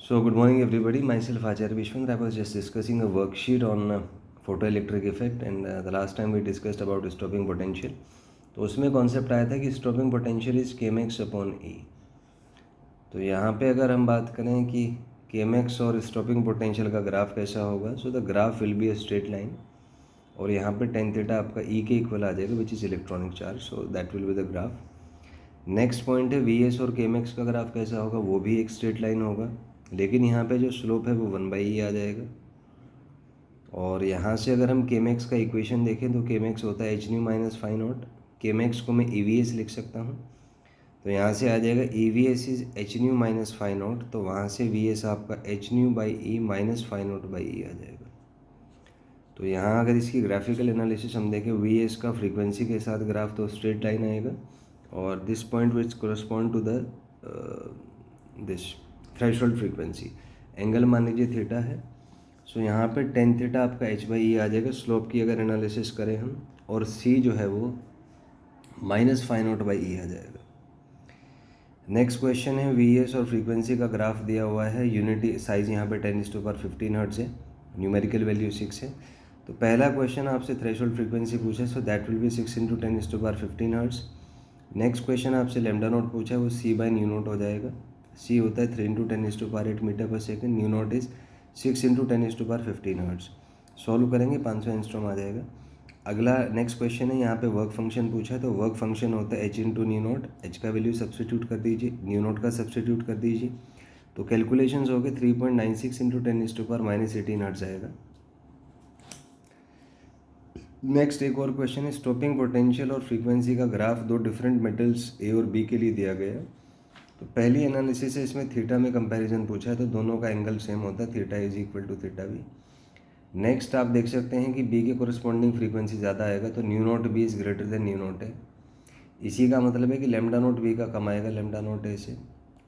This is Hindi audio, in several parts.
So, good morning everybody. Myself Acharya Vishwanath. I was just discussing a worksheet on photoelectric effect and the last time we discussed about stopping potential. तो उसमें कॉन्सेप्ट आया था कि stopping potential is KE max upon E. तो यहाँ पे अगर हम बात करें कि केमेक्स और स्टॉपिंग पोटेंशियल का ग्राफ कैसा होगा, so the graph will be a straight line और यहाँ पे टेन थीटा आपका ई के इक्वल आ जाएगा which is electronic charge, so that will be the graph. Next point है वी एस और केमेक्स का ग्राफ कैसा होगा, वो भी एक स्ट्रेट लाइन होगा, लेकिन यहाँ पे जो स्लोप है वो 1/e आ जाएगा। और यहाँ से अगर हम केमेक्स का इक्वेशन देखें तो केमेक्स होता है H nu minus phi naught. KE max को मैं ई वी एस लिख सकता हूँ, तो यहाँ से आ जाएगा E V S is H nu minus phi naught, तो वहाँ से वी एस आपका H nu by E minus phi naught by E आ जाएगा। तो यहाँ अगर इसकी ग्राफिकल एनालिसिस हम देखें वी एस का फ्रीक्वेंसी के साथ ग्राफ, तो स्ट्रेट लाइन आएगा और this point which correspond to the this threshold frequency. Angle मान लीजिए थीटा है, सो यहाँ पे टेन थीटा आपका एच बाई ई आ जाएगा स्लोप की अगर एनालिसिस करें हम, और सी जो है वो minus phi naught by E आ जाएगा। नेक्स्ट क्वेश्चन है वी एस और फ्रीक्वेंसी का ग्राफ दिया हुआ है, यूनिटी साइज यहाँ पे 10⁻15 हर्ट्ज है, न्यूमेरिकल वैल्यू 6 है। तो पहला क्वेश्चन आपसे थ्रेशोल्ड फ्रीक्वेंसी पूछा है, so that will be 6 × 10⁻15 hertz. Next question आपसे लेमडा नोट पूछा है, वो सी बाई न्यू नोट हो जाएगा। सी होता है 3 × 10⁸ मीटर पर second, new note is 6 × 10⁻15 hertz. Solve करेंगे 500 एंगस्ट्रॉम आ जाएगा। अगला नेक्स्ट क्वेश्चन है, यहाँ पे वर्क फंक्शन पूछा है, तो वर्क फंक्शन होता है H into new note. H का वैल्यू सब्सटीट्यूट कर दीजिए, न्यू नोट का सब्सटीट्यूट कर दीजिए, तो कैलकुलेशंस हो गए 3.96 × 10⁻18 हर्ट्ज आएगा। नेक्स्ट एक और क्वेश्चन है, स्टॉपिंग पोटेंशियल और फ्रीक्वेंसी का ग्राफ दो डिफरेंट मेटल्स ए और बी के लिए दिया गया है। तो पहली एनालिसिस है, इसमें थीटा में कंपैरिजन पूछा है, तो दोनों का एंगल सेम होता है, theta is equal to theta B. Next आप देख सकते हैं कि बी के कोरस्पॉन्डिंग फ्रीक्वेंसी ज़्यादा आएगा, तो nu naught B is greater than nu naught है। इसी का मतलब है कि लेमडा नोट बी का कम आएगा लेमडा नोट ए से,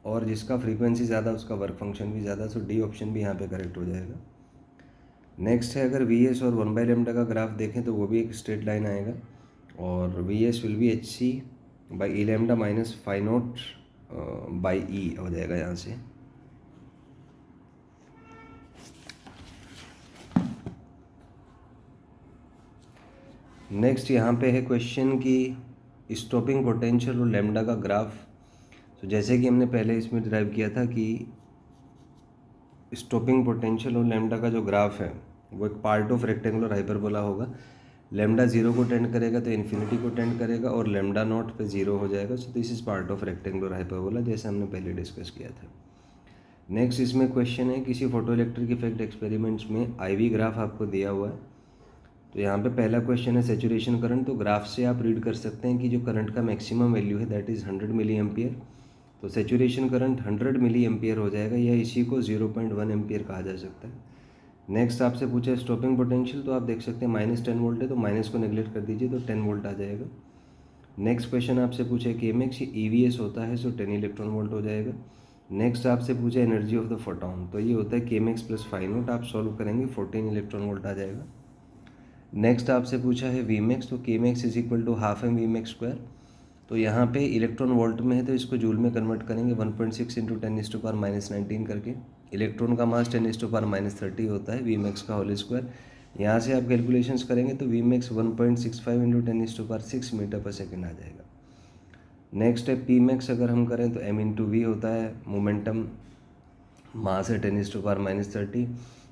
और जिसका फ्रीक्वेंसी ज़्यादा उसका वर्क फंक्शन भी ज़्यादा, सो डी ऑप्शन भी यहाँ पे करेक्ट हो जाएगा। नेक्स्ट है, अगर वी एस और 1/λ का ग्राफ देखें तो वो भी एक स्ट्रेट लाइन आएगा और V S will be H C by E lambda minus phi naught by E हो जाएगा यहाँ से। नेक्स्ट यहाँ पे है क्वेश्चन की स्टॉपिंग पोटेंशियल और लेमडा का ग्राफ। तो जैसे कि हमने पहले इसमें डिराइव किया था कि स्टॉपिंग पोटेंशियल और लेमडा का जो ग्राफ है वो एक पार्ट ऑफ रेक्टेंगुलर हाइपरबोला होगा। लेमडा 0 को टेंड करेगा तो इन्फिनिटी को टेंड करेगा और लेमडा नॉट पे 0 हो जाएगा। So this is part of rectangular hyperbola, जैसे हमने पहले डिस्कस किया था। नेक्स्ट इसमें क्वेश्चन है, किसी फोटो इलेक्ट्रिक इफेक्ट एक्सपेरिमेंट्स में IV ग्राफ आपको दिया हुआ है। तो यहाँ पे पहला क्वेश्चन है सेचुरेशन करंट। तो ग्राफ से आप रीड कर सकते हैं कि जो करंट का मैक्सिमम वैल्यू है दैट इज़ 100 मिली एम्पियर, तो सेचुरेशन करंट 100 मिली एम्पियर हो जाएगा, या इसी को 0.1 एम्पियर कहा जा सकता है। नेक्स्ट आपसे पूछा है स्टॉपिंग पोटेंशियल, तो आप देख सकते हैं -10 वोल्ट है, तो माइनस को नेग्लेक्ट कर दीजिए तो 10 वोल्ट आ जाएगा। नेक्स्ट क्वेश्चन आपसे पूछा है केमेक्स, EVS होता है, सो 10 इलेक्ट्रॉन वोल्ट हो जाएगा। नेक्स्ट आपसे पूछा एनर्जी ऑफ द फोटोन, तो ये होता है केमेक्स प्लस फाई नोट, आप सॉल्व करेंगे 14 इलेक्ट्रॉन वोल्ट आ जाएगा। नेक्स्ट आपसे पूछा है वीमेक्स, तो KE max is equal to half M V max square. तो यहाँ पे इलेक्ट्रॉन वोल्ट में है तो इसको जूल में कन्वर्ट करेंगे 1.6 × 10⁻⁻19 करके। इलेक्ट्रॉन का मास 10⁻⁻30 होता है, वीमेक्स का होल स्क्वायर। यहाँ से आप कैलकुलेशंस करेंगे तो वीमेक्स 1.65 × 10⁻6 मीटर पर सेकेंड आ जाएगा। नेक्स्ट है पीमेक्स, अगर हम करें तो m × v होता है मोमेंटम, मास है 10⁻⁻30,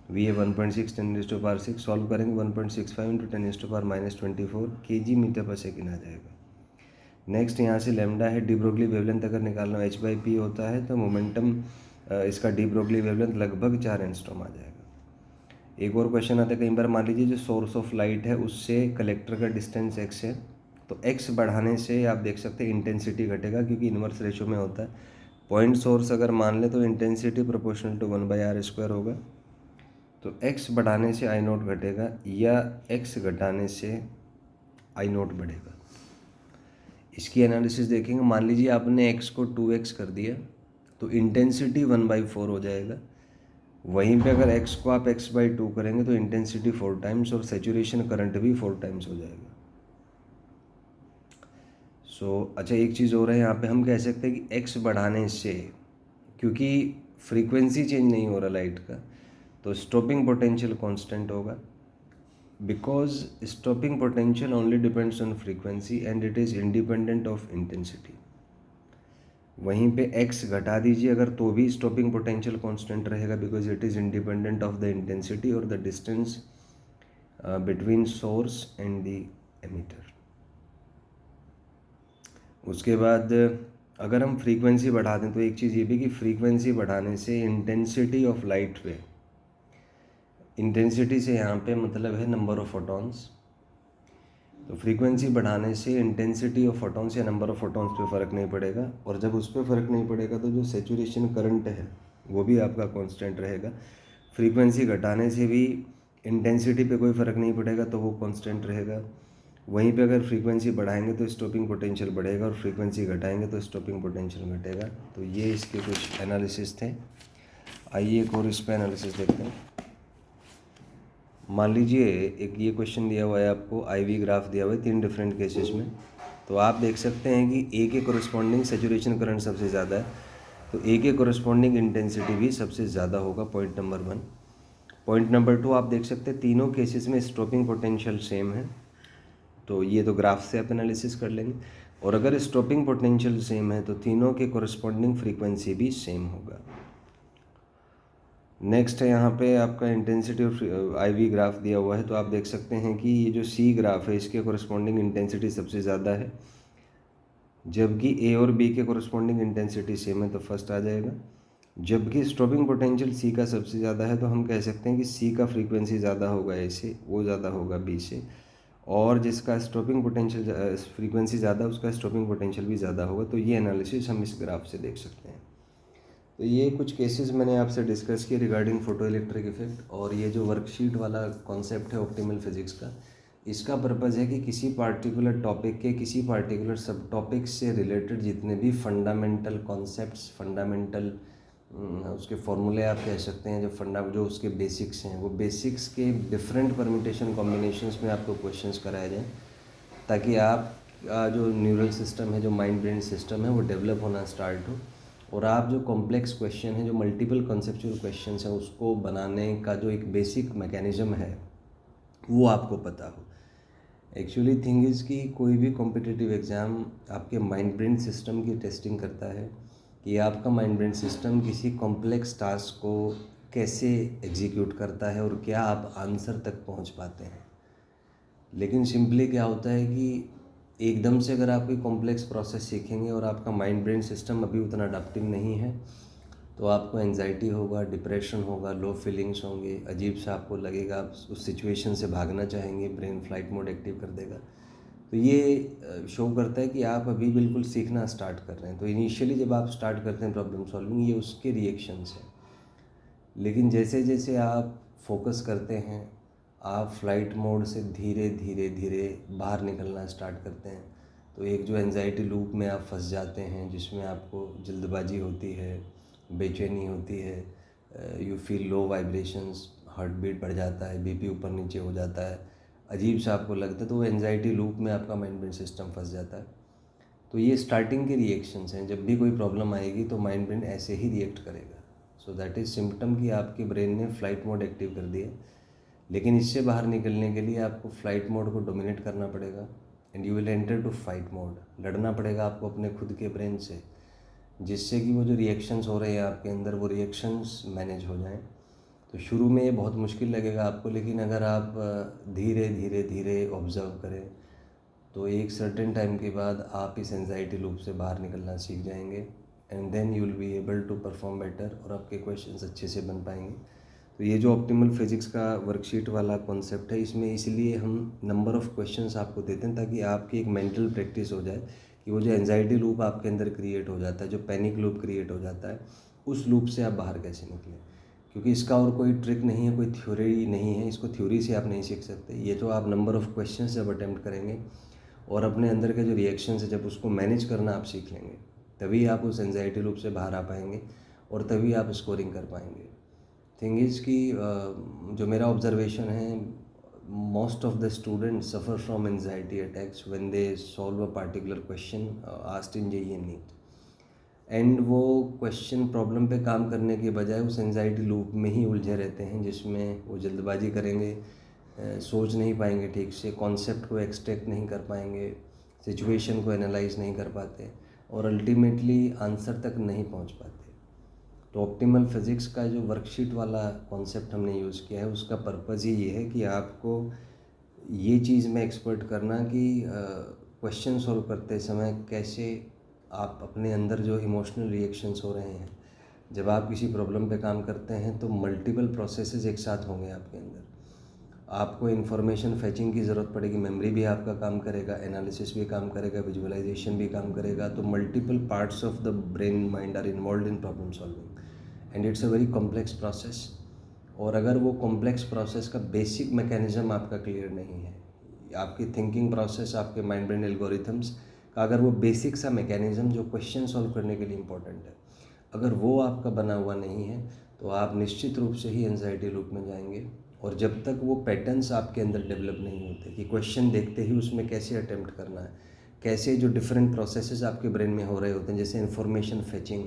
वी है 1.6 10⁻6, सॉल्व करेंगे 1.65 × 10⁻24 kg मीटर पर सेकेंड आ जाएगा। नेक्स्ट यहाँ से लेमडा है, डी ब्रोगली वेवलेंथ अगर निकालना h/p होता है, तो मोमेंटम इसका डी ब्रोगली वेवलेंथ लगभग 4 एंगस्ट्रॉम आ जाएगा। एक और क्वेश्चन आता है, कई बार मान लीजिए जो सोर्स ऑफ लाइट है उससे कलेक्टर का डिस्टेंस x है, तो x बढ़ाने से आप देख सकते हैं इंटेंसिटी घटेगा, क्योंकि इन्वर्स रेशो में होता है। पॉइंट सोर्स अगर मान ले तो इंटेंसिटी प्रोपोर्शनल टू 1/r² होगा, तो x बढ़ाने से I0 घटेगा या x घटाने से I0 बढ़ेगा। इसकी एनालिसिस देखेंगे, मान लीजिए आपने x को 2x कर दिया तो इंटेंसिटी 1/4 हो जाएगा। वहीं पे अगर x को आप x/2 करेंगे तो इंटेंसिटी 4 टाइम्स और सेचुरेशन करंट भी 4 टाइम्स हो जाएगा। अच्छा एक चीज़ और है, यहाँ पे हम कह सकते हैं कि x बढ़ाने से, क्योंकि फ्रीक्वेंसी चेंज नहीं हो रहा लाइट का, तो स्टॉपिंग पोटेंशियल कांस्टेंट होगा, because stopping potential only depends on frequency and it is independent of intensity. वहीं पे x घटा दीजिए अगर, तो भी स्टॉपिंग पोटेंशियल कांस्टेंट रहेगा, because it is independent of the intensity और the distance between source and the emitter. उसके बाद अगर हम फ्रीक्वेंसी बढ़ा दें तो एक चीज़ ये भी कि फ्रीक्वेंसी बढ़ाने से इंटेंसिटी ऑफ लाइट पे, इंटेंसिटी से यहाँ पे मतलब है नंबर ऑफ फोटॉन्स, तो फ्रीक्वेंसी बढ़ाने से इंटेंसिटी ऑफ फोटॉन्स या नंबर ऑफ फोटॉन्स पे फ़र्क नहीं पड़ेगा, और जब उस पर फ़र्क नहीं पड़ेगा तो जो सेचुरेशन करंट है वो भी आपका कांस्टेंट रहेगा। फ्रीक्वेंसी घटाने से भी इंटेंसिटी पे कोई फ़र्क नहीं पड़ेगा तो वो कांस्टेंट रहेगा। वहीं पे अगर फ्रीक्वेंसी बढ़ाएंगे तो स्टॉपिंग पोटेंशियल बढ़ेगा और फ्रीक्वेंसी घटाएंगे तो स्टॉपिंग पोटेंशियल घटेगा। तो ये इसके कुछ एनालिसिस थे। आइए एक और इस पर एनालिसिस देखते हैं। मान लीजिए एक ये क्वेश्चन दिया हुआ है आपको, IV ग्राफ दिया हुआ है 3 डिफरेंट केसेस में, तो आप देख सकते हैं कि A के कोरिस्पॉन्डिंग सेचुरेशन करंट सबसे ज़्यादा है, तो A के कोरिस्पॉन्डिंग इंटेंसिटी भी सबसे ज़्यादा होगा, पॉइंट नंबर 1। पॉइंट नंबर 2, आप देख सकते हैं तीनों केसेस में स्टॉपिंग पोटेंशियल सेम है, तो ये तो ग्राफ से आप एनालिसिस कर लेंगे। और अगर स्टॉपिंग पोटेंशियल सेम है तो तीनों के कोरिस्पॉन्डिंग फ्रीक्वेंसी भी सेम होगा। नेक्स्ट है यहाँ पे आपका इंटेंसिटी ऑफ IV ग्राफ दिया हुआ है, तो आप देख सकते हैं कि ये जो C ग्राफ है इसके कोरिस्पॉन्डिंग इंटेंसिटी सबसे ज़्यादा है, जबकि A और B के कोरिस्पॉन्डिंग इंटेंसिटी सेम है तो फर्स्ट आ जाएगा। जबकि स्टॉपिंग पोटेंशियल C का सबसे ज़्यादा है, तो हम कह सकते हैं कि C का फ्रीक्वेंसी ज़्यादा होगा A से, वो ज़्यादा होगा B से, और जिसका स्टॉपिंग पोटेंशियल फ्रीक्वेंसी ज़्यादा उसका स्टॉपिंग पोटेंशियल भी ज़्यादा होगा। तो ये एनालिसिस हम इस ग्राफ से देख सकते हैं। तो ये कुछ केसेस मैंने आपसे डिस्कस किए रिगार्डिंग फोटो इलेक्ट्रिक इफेक्ट, और ये जो वर्कशीट वाला कॉन्सेप्ट है ऑप्टिमल फिजिक्स का, इसका पर्पज़ है कि किसी पार्टिकुलर टॉपिक के किसी पार्टिकुलर सब टॉपिक से रिलेटेड जितने भी फंडामेंटल कॉन्सेप्ट्स, फंडामेंटल उसके फॉर्मूले आप कह सकते हैं, जो उसके बेसिक्स हैं, वो बेसिक्स के डिफरेंट परम्यूटेशन कॉम्बिनेशंस में आपको क्वेश्चंस कराए जाएँ, ताकि आप जो न्यूरल सिस्टम है, जो माइंड ब्रेन सिस्टम है, वो डेवलप होना स्टार्ट हो, और आप जो कॉम्प्लेक्स क्वेश्चन है, जो मल्टीपल कॉन्सेप्चुअल क्वेश्चंस हैं, उसको बनाने का जो एक बेसिक मैकेनिज़्म है वो आपको पता हो। एक्चुअली थिंग इज़ कि कोई भी कॉम्पिटिटिव एग्ज़ाम आपके माइंड ब्रेन सिस्टम की टेस्टिंग करता है कि आपका माइंड ब्रेन सिस्टम किसी कॉम्प्लेक्स टास्क को कैसे एग्जीक्यूट करता है और क्या आप आंसर तक पहुंच पाते हैं। लेकिन सिंपली क्या होता है कि एकदम से अगर आप कोई कॉम्प्लेक्स प्रोसेस सीखेंगे और आपका माइंड ब्रेन सिस्टम अभी उतना अडैप्टिव नहीं है, तो आपको एंजाइटी होगा, डिप्रेशन होगा, लो फीलिंग्स होंगे, अजीब सा आपको लगेगा, आप उस सिचुएशन से भागना चाहेंगे, ब्रेन फ्लाइट मोड एक्टिव कर देगा। तो ये शो करता है कि आप अभी बिल्कुल सीखना स्टार्ट कर रहे हैं। तो इनिशियली जब आप स्टार्ट करते हैं प्रॉब्लम सॉल्विंग, ये उसके रिएक्शंस हैं। लेकिन जैसे जैसे आप फोकस करते हैं, आप फ्लाइट मोड से धीरे धीरे धीरे बाहर निकलना स्टार्ट करते हैं, तो एक जो एंजाइटी लूप में आप फंस जाते हैं, जिसमें आपको जल्दबाजी होती है, बेचैनी होती है, you feel low vibrations, heart beat बढ़ जाता है, BP ऊपर नीचे हो जाता है, अजीब सा आपको लगता है, तो वो एंजाइटी लूप में आपका माइंड ब्रेन सिस्टम फंस जाता है। तो ये स्टार्टिंग के रिएक्शंस हैं। जब भी कोई प्रॉब्लम आएगी तो माइंड ब्रेन ऐसे ही रिएक्ट करेगा। सो दैट इज़ सिम्पटम कि आपके ब्रेन ने फ्लाइट मोड एक्टिव कर दिया। लेकिन इससे बाहर निकलने के लिए आपको फ्लाइट मोड को डोमिनेट करना पड़ेगा, and you will enter to fight mode. लड़ना पड़ेगा आपको अपने खुद के ब्रेन से, जिससे कि वो जो रिएक्शंस हो रहे हैं आपके अंदर, वो रिएक्शंस मैनेज हो जाएं। तो शुरू में ये बहुत मुश्किल लगेगा आपको, लेकिन अगर आप धीरे धीरे धीरे ऑब्ज़र्व करें तो एक सर्टेन टाइम के बाद आप इस एंजाइटी लूप से बाहर निकलना सीख जाएंगे, and then you will be able to perform better, और आपके क्वेश्चंस अच्छे से बन पाएंगे। तो ये जो ऑप्टिमल फिजिक्स का वर्कशीट वाला कॉन्सेप्ट है, इसमें इसलिए हम नंबर ऑफ़ क्वेश्चंस आपको देते हैं ताकि आपकी एक मेंटल प्रैक्टिस हो जाए कि वो जो एंजाइटी लूप आपके अंदर क्रिएट हो जाता है, जो पैनिक लूप क्रिएट हो जाता है, उस लूप से आप बाहर कैसे निकलें। क्योंकि इसका और कोई ट्रिक नहीं है, कोई थ्योरी नहीं है, इसको थ्योरी से आप नहीं सीख सकते। ये तो आप नंबर ऑफ़ क्वेश्चन जब अटैम्प्ट करेंगे और अपने अंदर के जो रिएक्शंस है जब उसको मैनेज करना आप सीख लेंगे, तभी आप उस एंजाइटी लूप से बाहर आ पाएंगे और तभी आप स्कोरिंग कर पाएंगे। थिंग इज़ कि जो मेरा ऑब्जर्वेशन है, most of the students suffer from anxiety attacks when they solve a particular question asked in JEE and NEET। And वो क्वेश्चन प्रॉब्लम पे काम करने के बजाय उस एंजाइटी लूप में ही उलझे रहते हैं, जिसमें वो जल्दबाजी करेंगे, सोच नहीं पाएंगे ठीक से, कॉन्सेप्ट को एक्सट्रैक्ट नहीं कर पाएंगे, सिचुएशन को एनालाइज नहीं कर पाते और अल्टीमेटली आंसर तक नहीं पहुंच पाते। तो ऑप्टिमल फिज़िक्स का जो वर्कशीट वाला कॉन्सेप्ट हमने यूज़ किया है, उसका पर्पज़ ही ये है कि आपको ये चीज़ में एक्सपर्ट करना कि क्वेश्चन सॉल्व करते समय कैसे आप अपने अंदर जो इमोशनल रिएक्शंस हो रहे हैं, जब आप किसी प्रॉब्लम पे काम करते हैं तो मल्टीपल प्रोसेसेस एक साथ होंगे आपके अंदर। आपको इन्फॉर्मेशन फेचिंग की ज़रूरत पड़ेगी, मेमोरी भी आपका काम करेगा, एनालिसिस भी काम करेगा, विजुअलाइजेशन भी काम करेगा। तो multiple parts of the brain mind are involve in problem solving and it's a very complex process. और अगर वो कॉम्प्लेक्स प्रोसेस का बेसिक मैकेनिज़्म आपका क्लियर नहीं है, आपकी थिंकिंग प्रोसेस, आपके माइंड ब्रेन एल्गोरिथम्स का अगर वो बेसिक सा मैकेनिज़्म जो क्वेश्चन सॉल्व करने के लिए इम्पोर्टेंट है, अगर वो आपका बना हुआ नहीं है तो आप निश्चित रूप से ही एंजाइटी लूप में जाएंगे। और जब तक वो पैटर्न्स आपके अंदर डेवलप नहीं होते कि क्वेश्चन देखते ही उसमें कैसे अटेम्प्ट करना है, कैसे जो डिफरेंट प्रोसेसेस आपके ब्रेन में हो रहे होते हैं, जैसे इन्फॉर्मेशन फेचिंग,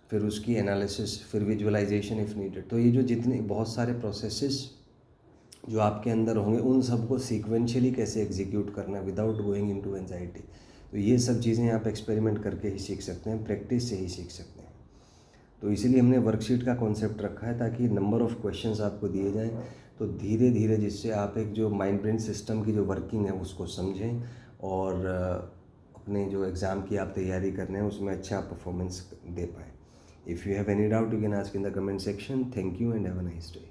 फिर उसकी एनालिसिस, फिर विजुअलाइजेशन इफ़ नीडेड, तो ये जो जितने बहुत सारे प्रोसेसेस जो आपके अंदर होंगे उन सबको सीक्वेंशियली कैसे एग्जीक्यूट करना है विदाउट गोइंग इनटू एंजाइटी। तो ये सब चीज़ें आप एक्सपेरिमेंट करके ही सीख सकते हैं, प्रैक्टिस से ही सीख सकते हैं। तो इसीलिए हमने वर्कशीट का कॉन्सेप्ट रखा है ताकि नंबर ऑफ़ क्वेश्चंस आपको दिए जाएं, तो धीरे धीरे जिससे आप एक जो माइंड ब्रेन सिस्टम की जो वर्किंग है उसको समझें और अपने जो एग्ज़ाम की आप तैयारी कर रहे हैं उसमें अच्छा परफॉर्मेंस दे पाएँ। If you have any doubt you can ask in the comment section. Thank you and have a nice day.